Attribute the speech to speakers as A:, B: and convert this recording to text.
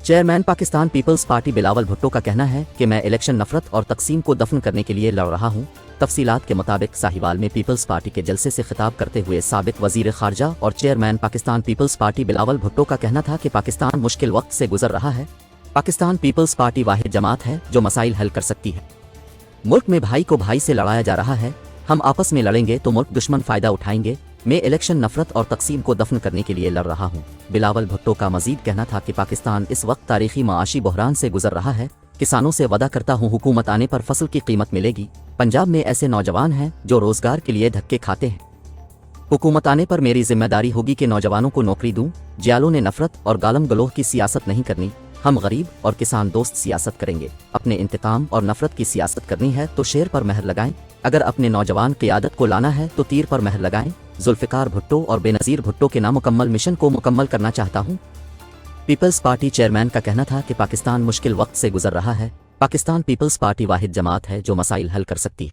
A: Chairman Pakistan Peoples Party Bilawal Bhutto का कहना है कि मैं इलेक्शन नफरत और तकसीम को दफन करने के लिए लड़ रहा हूं। तफसीलात के मुताबिक साहिवाल में पीपल्स पार्टी के जलसे से खिताब करते हुए साबिक वजीर खारजा और चेयरमैन पाकिस्तान पीपल्स पार्टी बिलावल भुट्टो का कहना था कि पाकिस्तान मुश्किल वक्त से गुजर रहा है। पाकिस्तान पीपल्स पार्टी वाहिद जमात है जो मसाइल हल कर सकती है। मुल्क में भाई को भाई से लड़ाया जा रहा है, हम आपस में लड़ेंगे तो मुल्क दुश्मन फायदा उठाएंगे। मैं इलेक्शन नफरत और तकसीम को दफन करने के लिए लड़ रहा हूं। बिलावल भुट्टो का मजीद कहना था कि पाकिस्तान इस वक्त तारीखी माशी बहरान से गुजर रहा है। किसानों से वादा करता हूं हुकूमत आने पर फसल की कीमत मिलेगी। पंजाब में ऐसे नौजवान हैं जो रोजगार के लिए धक्के खाते हैं। हुकूमत आने पर मेरी जिम्मेदारी होगी कि नौजवानों को नौकरी दूं। जियालों ने नफरत और गालम गलोह की सियासत नहीं करनी, हम गरीब और किसान दोस्त सियासत करेंगे। अपने इंतकाम और नफरत की सियासत करनी है तो शेर पर महर लगाएं, अगर अपने नौजवान क़ियादत को लाना है तो तीर पर महर लगाएं। जुल्फ़िकार भुट्टो और बेनज़ीर भुट्टो के नामुकम्मल मिशन को मुकम्मल करना चाहता हूं। पीपल्स पार्टी चेयरमैन का कहना था कि पाकिस्तान मुश्किल वक्त से गुजर रहा है। पाकिस्तान पीपल्स पार्टी वाहिद जमात है जो मसाइल हल कर सकती है।